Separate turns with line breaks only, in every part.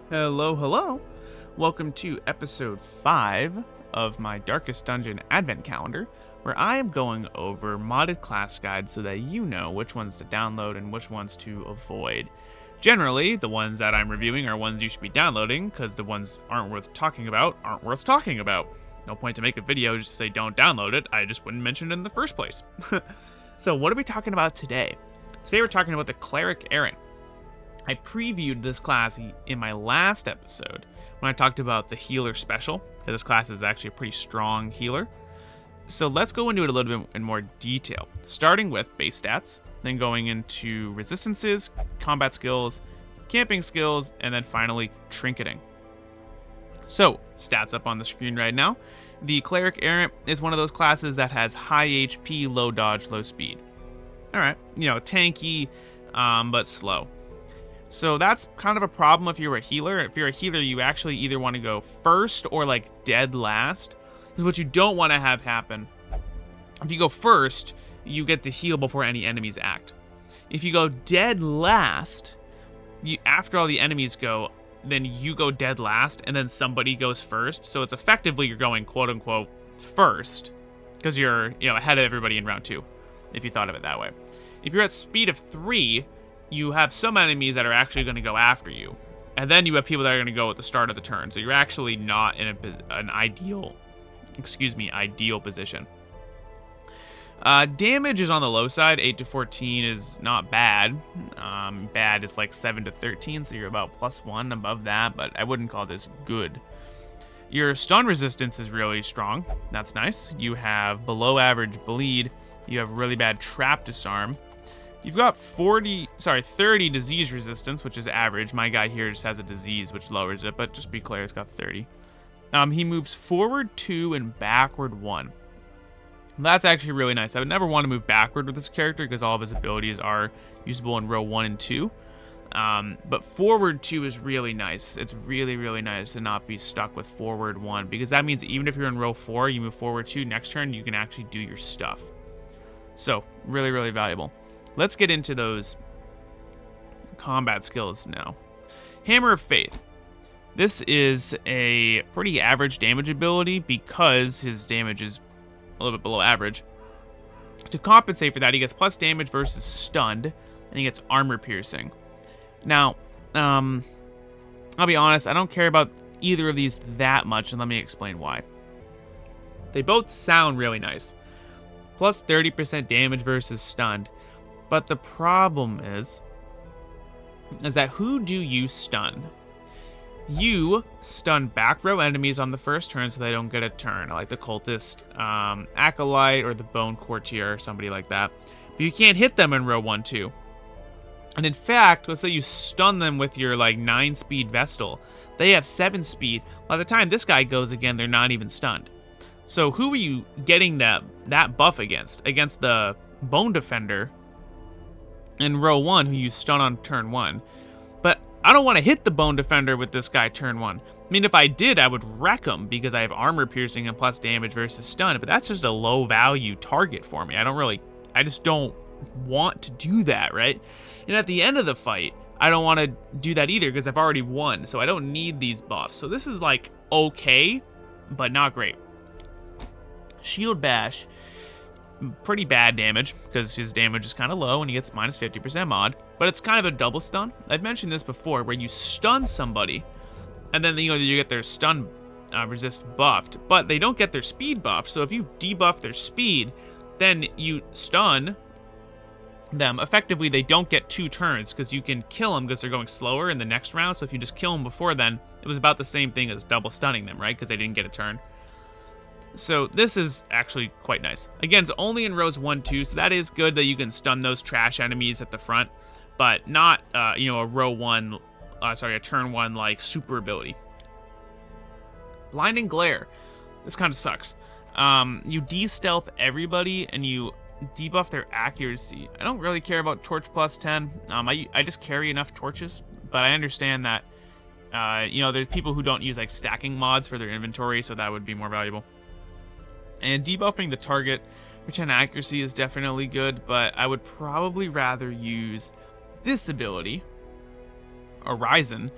Hello, hello. Welcome to episode 5 of my Darkest Dungeon Advent Calendar, where I am going over modded class guides so that you know which ones to download and which ones to avoid. Generally, the ones that I'm reviewing are ones you should be downloading, because the ones aren't worth talking about aren't worth talking about. No point to make a video just to say don't download it, I just wouldn't mention it in the first place. So what are we talking about today? Today we're talking about the Cleric Errant. I previewed this class in my last episode when I talked about the healer special. This class is actually a pretty strong healer. So let's go into it a little bit in more detail, starting with base stats, then going into resistances, combat skills, camping skills, and then finally trinketing. So, stats up on the screen right now. The Cleric Errant is one of those classes that has high HP, low dodge, low speed. Alright, tanky, but slow. So that's kind of a problem if you're a healer. If you're a healer, you actually either want to go first or dead last. Because what you don't want to have happen, if you go first, you get to heal before any enemies act. If you go dead last, after all the enemies go, then you go dead last, and then somebody goes first. So it's effectively you're going quote-unquote first, because you're ahead of everybody in round 2, if you thought of it that way. If you're at speed of 3, you have some enemies that are actually going to go after you, and then you have people that are going to go at the start of the turn. So you're actually not in an ideal position. Damage is on the low side. 8 to 14 is not bad. Bad is 7 to 13, so you're about +1 above that, but I wouldn't call this good. Your stun resistance is really strong. That's nice. You have below average bleed. You have really bad trap disarm. You've got 30 disease resistance, which is average. My guy here just has a disease, which lowers it, but just be clear, it's got 30. He moves forward 2 and backward 1. That's actually really nice. I would never want to move backward with this character because all of his abilities are usable in row 1 and 2. But forward 2 is really nice. It's really, really nice to not be stuck with forward 1, because that means even if you're in row 4, you move forward 2, next turn you can actually do your stuff. So, really, really valuable. Let's get into those combat skills now. Hammer of Faith. This is a pretty average damage ability because his damage is a little bit below average. To compensate for that, he gets plus damage versus stunned, and he gets armor piercing. Now, I'll be honest, I don't care about either of these that much, and let me explain why. They both sound really nice. Plus 30% damage versus stunned. But the problem is that who do you stun? You stun back row enemies on the first turn so they don't get a turn, like the cultist, acolyte, or the bone courtier, or somebody like that. But you can't hit them in row 1, 2. And in fact, let's say you stun them with your 9 speed Vestal. They have 7 speed. By the time this guy goes again, they're not even stunned. So who are you getting that buff against? Against the bone defender in row 1, who you stun on turn 1. But I don't want to hit the bone defender with this guy turn 1. I mean, if I did, I would wreck him because I have armor piercing and plus damage versus stun, but that's just a low value target for me. I just don't want to do that, right? And at the end of the fight, I don't want to do that either because I've already won, so I don't need these buffs. So this is okay, but not great. Shield Bash. Pretty bad damage because his damage is kind of low and he gets minus 50% mod, but it's kind of a double stun. I've mentioned this before, where you stun somebody and then you get their stun resist buffed, but they don't get their speed buffed. So if you debuff their speed, then you stun them. Effectively, they don't get 2 turns because you can kill them because they're going slower in the next round. So if you just kill them before then, it was about the same thing as double stunning them, right? Because they didn't get a turn. So this is actually quite nice. Again, it's only in rows 1, 2, so that is good that you can stun those trash enemies at the front, but not, a turn 1 super ability. Blinding Glare. This kind of sucks. You de-stealth everybody and you debuff their accuracy. I don't really care about torch plus 10. I just carry enough torches, but I understand that, there's people who don't use stacking mods for their inventory, so that would be more valuable. And debuffing the target for 10 accuracy is definitely good, but I would probably rather use this ability, Horizon,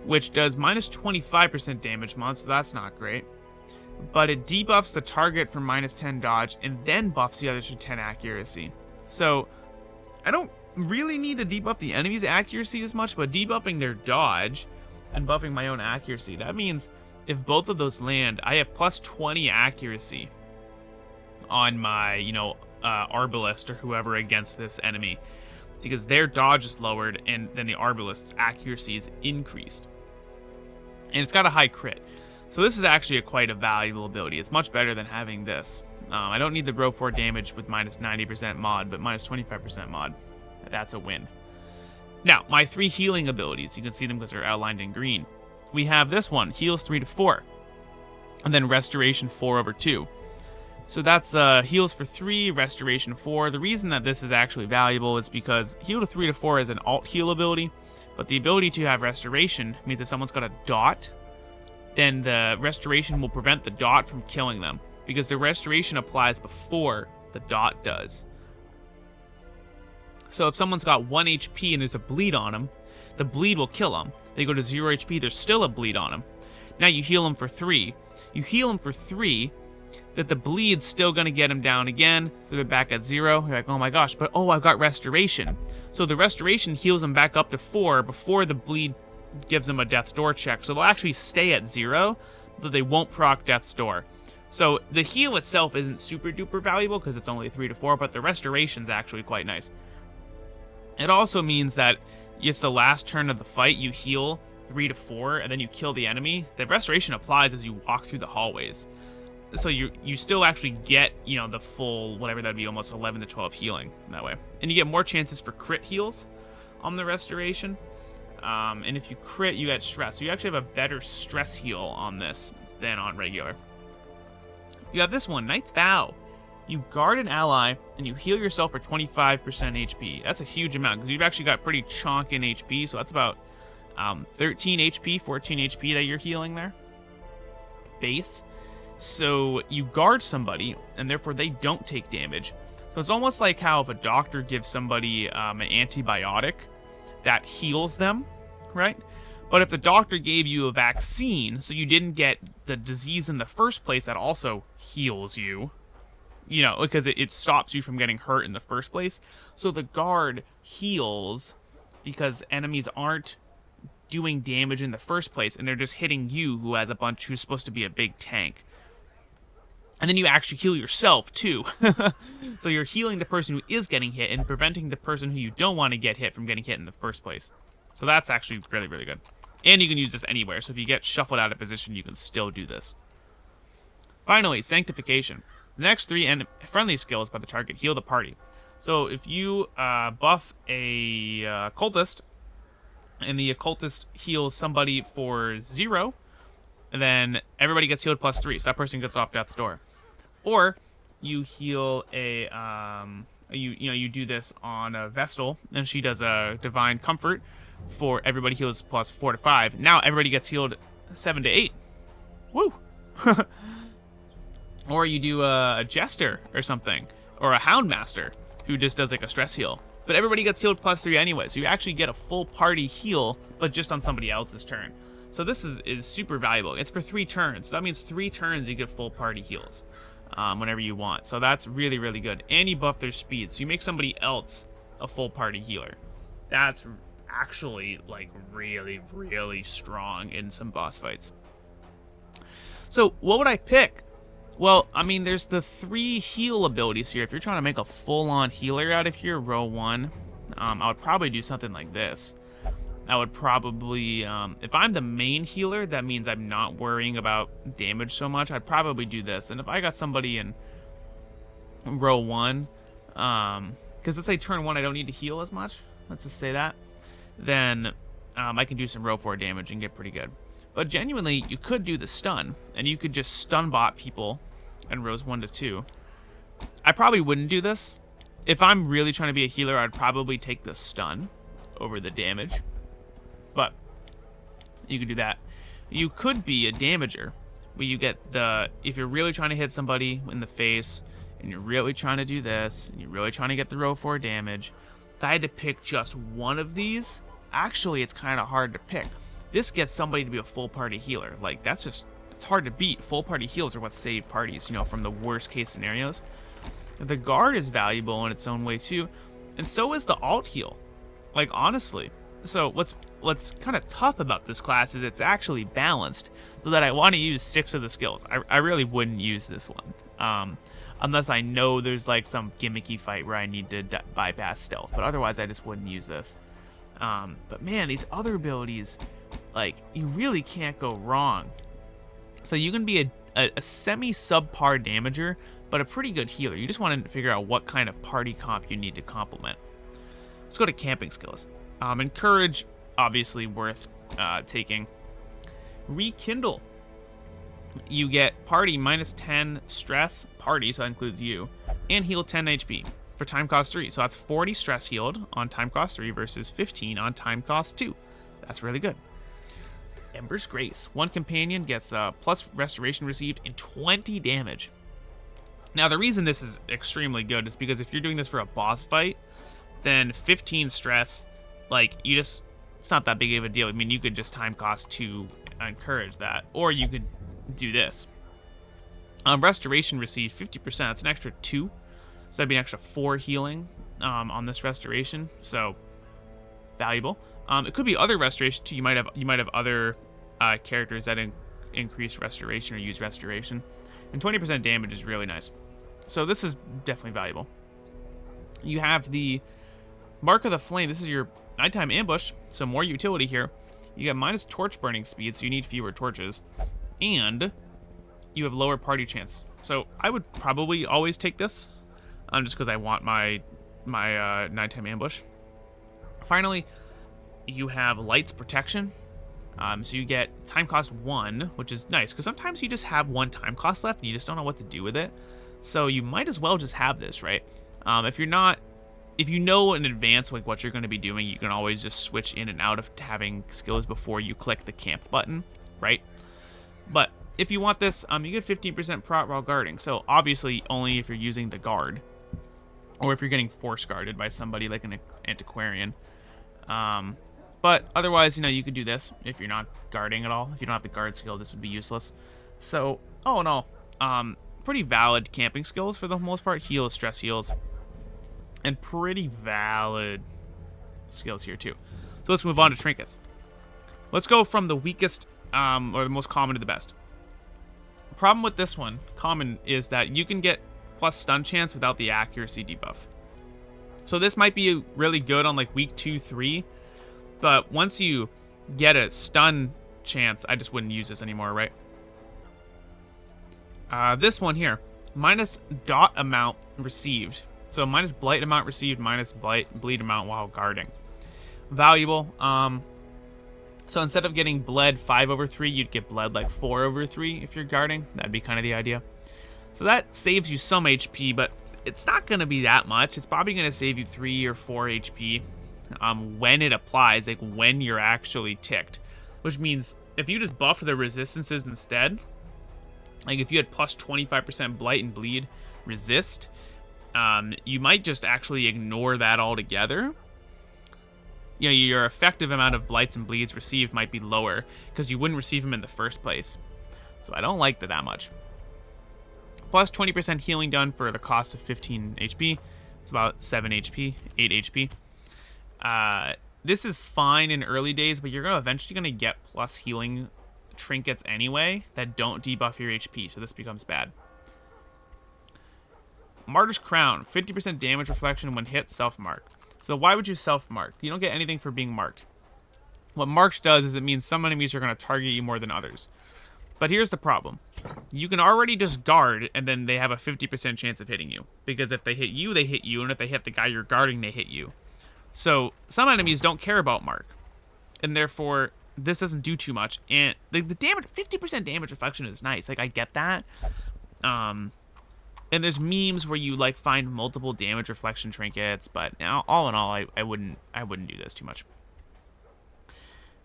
which does minus 25% damage mod, so that's not great. But it debuffs the target for minus 10 dodge and then buffs the others for 10 accuracy. So I don't really need to debuff the enemy's accuracy as much, but debuffing their dodge and buffing my own accuracy, that means if both of those land, I have plus 20 accuracy on my, Arbalist or whoever against this enemy, because their dodge is lowered and then the Arbalist's accuracy is increased. And it's got a high crit. So this is actually quite a valuable ability. It's much better than having this. I don't need the Row 4 damage with minus 90% mod, but minus 25% mod. That's a win. Now, my 3 healing abilities. You can see them because they're outlined in green. We have this one, heals 3 to 4. And then restoration 4/2. So that's heals for 3, restoration 4. The reason that this is actually valuable is because heal to 3 to 4 is an alt heal ability, but the ability to have restoration means if someone's got a dot, then the restoration will prevent the dot from killing them, because the restoration applies before the dot does. So if someone's got 1 HP and there's a bleed on them, the bleed will kill them. They go to 0 HP, there's still a bleed on them. Now you heal them for 3. You heal them for 3, that the bleed's still going to get them down again, so they're back at 0. You're like, oh my gosh, but oh, I've got restoration. So the restoration heals them back up to 4 before the bleed gives them a death's door check. So they'll actually stay at 0, but they won't proc death's door. So the heal itself isn't super duper valuable because it's only 3 to 4, but the restoration's actually quite nice. It also means that it's the last turn of the fight, you heal 3 to 4, and then you kill the enemy. The restoration applies as you walk through the hallways. So you still actually get, the full, whatever that'd be, almost 11 to 12 healing that way. And you get more chances for crit heals on the restoration. And if you crit, you get stress. So you actually have a better stress heal on this than on regular. You have this one, Knight's Vow. You guard an ally, and you heal yourself for 25% HP. That's a huge amount, because you've actually got pretty chonkin HP, so that's about 13 HP, 14 HP that you're healing there. Base. So you guard somebody, and therefore they don't take damage. So it's almost like how if a doctor gives somebody an antibiotic, that heals them, right? But if the doctor gave you a vaccine, so you didn't get the disease in the first place, that also heals you, because it stops you from getting hurt in the first place. So the guard heals because enemies aren't doing damage in the first place, and they're just hitting you, who's supposed to be a big tank. And then you actually heal yourself, too. So you're healing the person who is getting hit and preventing the person who you don't want to get hit from getting hit in the first place. So that's actually really, really good. And you can use this anywhere, so if you get shuffled out of position, you can still do this. Finally, Sanctification. The next 3 friendly skills by the target heal the party. So if you buff a cultist, and the occultist heals somebody for 0, then everybody gets healed plus 3, so that person gets off death's door. Or you heal a you do this on a Vestal, and she does a divine comfort for everybody heals plus 4 to 5. Now everybody gets healed 7 to 8. Woo! Or you do a jester or something, or a houndmaster who just does like a stress heal. But everybody gets healed plus 3 anyway, so you actually get a full party heal, but just on somebody else's turn. So this is super valuable. It's for 3 turns. So that means 3 turns you get full party heals whenever you want. So that's really, really good. And you buff their speed, so you make somebody else a full party healer. That's actually like really, really strong in some boss fights. So what would I pick? Well, I mean, there's the 3 heal abilities here. If you're trying to make a full-on healer out of here, row 1, I would probably do something like this. I would probably, if I'm the main healer, that means I'm not worrying about damage so much. I'd probably do this. And if I got somebody in row 1, because let's say turn 1 I don't need to heal as much, let's just say that, then I can do some row 4 damage and get pretty good. But genuinely, you could do the stun, and you could just stun bot people in rows 1 to 2. I probably wouldn't do this. If I'm really trying to be a healer, I'd probably take the stun over the damage. But you could do that. You could be a damager, where you get if you're really trying to hit somebody in the face, and you're really trying to do this, and you're really trying to get the row 4 damage, if I had to pick just one of these, actually it's kind of hard to pick. this gets somebody to be a full party healer. Like, it's hard to beat. Full party heals are what save parties, from the worst case scenarios. The guard is valuable in its own way too, and so is the alt heal. Like, honestly. So what's kind of tough about this class is it's actually balanced, so that I want to use 6 of the skills. I really wouldn't use this one, unless I know there's like some gimmicky fight where I need to bypass stealth. But otherwise, I just wouldn't use this. But man, these other abilities, like, you really can't go wrong. So you can be a semi-subpar damager, but a pretty good healer. You just want to figure out what kind of party comp you need to complement. Let's go to camping skills. Encourage, obviously worth taking. Rekindle. You get party -10 stress, party, so that includes you, and heal 10 HP for time cost 3. So that's 40 stress healed on time cost 3 versus 15 on time cost 2. That's really good. Ember's Grace. One companion gets plus restoration received and 20 damage. Now, the reason this is extremely good is because if you're doing this for a boss fight, then 15 stress, like, it's not that big of a deal. I mean, you could just time cost 2 encourage that, or you could do this. Restoration received 50%. That's an extra 2, so that'd be an extra 4 healing on this restoration. So valuable. It could be other restoration too. You might have other characters that increase restoration or use restoration, and 20% damage is really nice. So this is definitely valuable. You have the Mark of the Flame. This is your nighttime ambush, so more utility here. You get minus torch burning speed, so you need fewer torches, and you have lower party chance. So I would probably always take this, just because I want my nighttime ambush. Finally, you have Light's Protection. So you get time cost 1, which is nice, because sometimes you just have 1 time cost left and you just don't know what to do with it. So you might as well just have this, right? If you know in advance like what you're going to be doing, you can always just switch in and out of having skills before you click the camp button, right? But if you want this, you get 15% prot while guarding. So obviously only if you're using the guard, or if you're getting force guarded by somebody like an antiquarian. But otherwise, you could do this if you're not guarding at all. If you don't have the guard skill, this would be useless. So, all in all, pretty valid camping skills for the most part. Heals, stress heals, and pretty valid skills here too. So let's move on to trinkets. Let's go from the weakest or the most common to the best. The problem with this one, common, is that you can get plus stun chance without the accuracy debuff. So this might be really good on like week 2, 3. But once you get a stun chance, I just wouldn't use this anymore, right? This one here, minus dot amount received. So minus blight amount received, minus bleed amount while guarding. Valuable. So instead of getting bled 5/3, you'd get bled like 4/3 if you're guarding. That'd be kind of the idea. So that saves you some HP, but it's not going to be that much. It's probably going to save you 3 or 4 HP. When it applies, like when you're actually ticked, which means if you just buff the resistances instead, like if you had plus 25% blight and bleed resist, you might just actually ignore that altogether. Your effective amount of blights and bleeds received might be lower because you wouldn't receive them in the first place. So I don't like that much. Plus 20% healing done for the cost of 15 HP. It's about 7 HP, 8 HP. This is fine in early days, but you're eventually going to get plus healing trinkets anyway that don't debuff your HP, so this becomes bad. Martyr's Crown, 50% damage reflection when hit, self-mark. So why would you self-mark? You don't get anything for being marked. What marked does is it means some enemies are going to target you more than others. But here's the problem. You can already just guard, and then they have a 50% chance of hitting you. Because if they hit you, they hit you, and if they hit the guy you're guarding, they hit you. So some enemies don't care about mark, and therefore this doesn't do too much. And the damage, 50% damage reflection is nice. Like, I get that. And there's memes where you like find multiple damage reflection trinkets, but all in all, I wouldn't do this too much.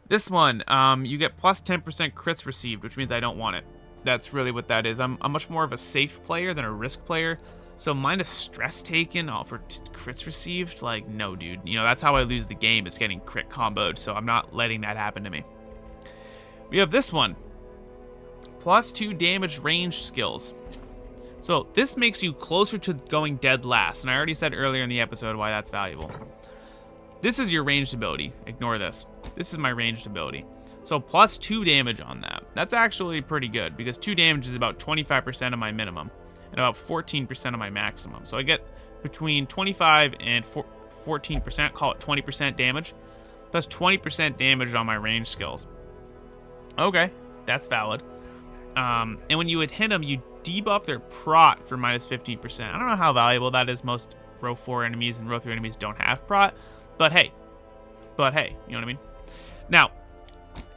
This one, you get plus 10% crits received, which means I don't want it. That's really what that is. I'm much more of a safe player than a risk player. So minus stress taken for crits received, like, no, dude. That's how I lose the game, is getting crit comboed, so I'm not letting that happen to me. We have this one. +2 damage range skills. So this makes you closer to going dead last, and I already said earlier in the episode why that's valuable. This is your ranged ability. Ignore this. This is my ranged ability. So +2 damage on that. That's actually pretty good, because 2 damage is about 25% of my minimum, and about 14% of my maximum. So I get between 25 and 14%, call it 20% damage. That's 20% damage on my range skills. Okay, that's valid. And when you would hit them, you debuff their prot for -15%. I don't know how valuable that is. Most row 4 enemies and row 3 enemies don't have prot. But hey, you know what I mean? Now,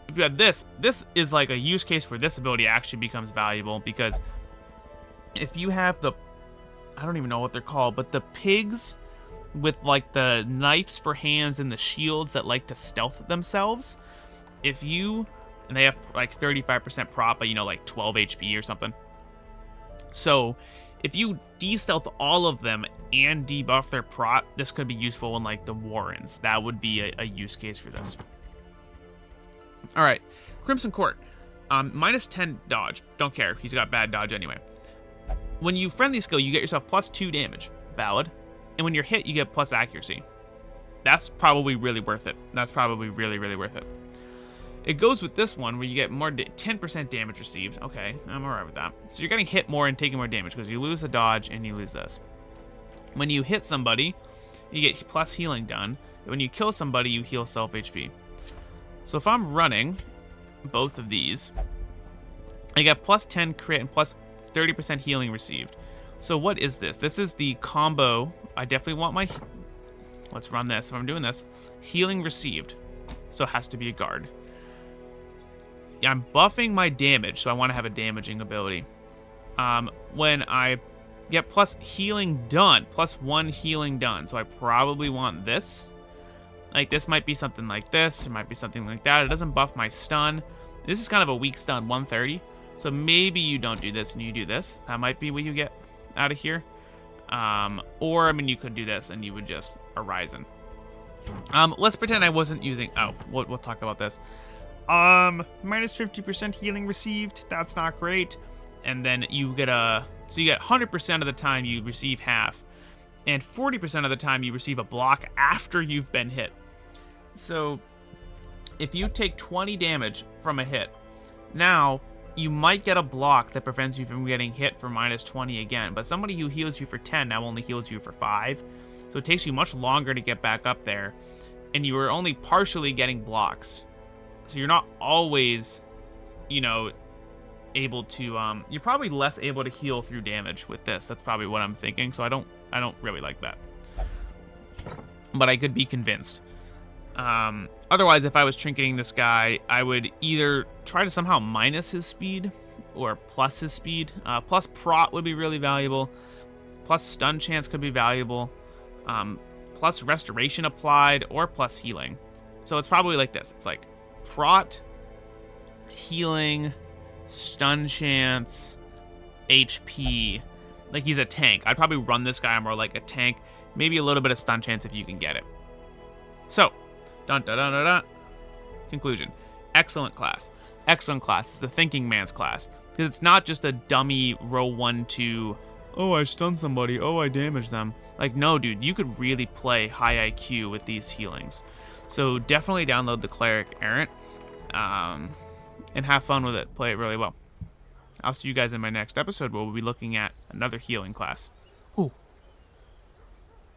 if you had this is like a use case where this ability actually becomes valuable, because if you have the, I don't even know what they're called, but the pigs with like the knives for hands and the shields that like to stealth themselves, and they have like 35% prot, but like 12 HP or something. So if you de-stealth all of them and debuff their prot, this could be useful in like the Warrens. That would be a use case for this. All right, Crimson Court, -10 dodge. Don't care, he's got bad dodge anyway. When you friendly skill, you get yourself +2 damage, valid. And when you're hit, you get plus accuracy. That's probably really worth it. That's probably really, really worth it. It goes with this one where you get more 10% damage received. Okay, I'm alright with that. So you're getting hit more and taking more damage because you lose the dodge and you lose this. When you hit somebody, you get plus healing done. When you kill somebody, you heal self HP. So if I'm running both of these, I get +10 crit and +30% healing received. So what is this? This is the combo. I definitely want my... Let's run this. If I'm doing this, healing received. So it has to be a guard. Yeah, I'm buffing my damage, so I want to have a damaging ability. When I get plus healing done, +1 healing done, so I probably want this. Like, this might be something like this. It might be something like that. It doesn't buff my stun. This is kind of a weak stun, 130. So maybe you don't do this and you do this. That might be what you get out of here. Or, I mean, you could do this and you would just Horizon. Let's pretend I wasn't using... Oh, we'll talk about this. -50% healing received. That's not great. And then you get so you get 100% of the time you receive half. And 40% of the time you receive a block after you've been hit. So if you take 20 damage from a hit, now you might get a block that prevents you from getting hit for -20 again. But somebody who heals you for 10 now only heals you for 5. So it takes you much longer to get back up there. And you are only partially getting blocks. So you're not always, able to, you're probably less able to heal through damage with this. That's probably what I'm thinking. So I don't really like that. But I could be convinced. Otherwise, if I was trinketing this guy, I would either try to somehow minus his speed or plus his speed. Plus prot would be really valuable. Plus stun chance could be valuable. Plus restoration applied or plus healing. So it's probably like this. It's like prot, healing, stun chance, HP. Like he's a tank. I'd probably run this guy more like a tank. Maybe a little bit of stun chance if you can get it. So, dun dun dun dun dun. Conclusion. Excellent class. Excellent class. It's a thinking man's class. Because it's not just a dummy row 1, 2, oh, I stunned somebody, oh, I damaged them. Like, no, dude, you could really play high IQ with these healings. So definitely download the Cleric Errant and have fun with it. Play it really well. I'll see you guys in my next episode where we'll be looking at another healing class. Ooh.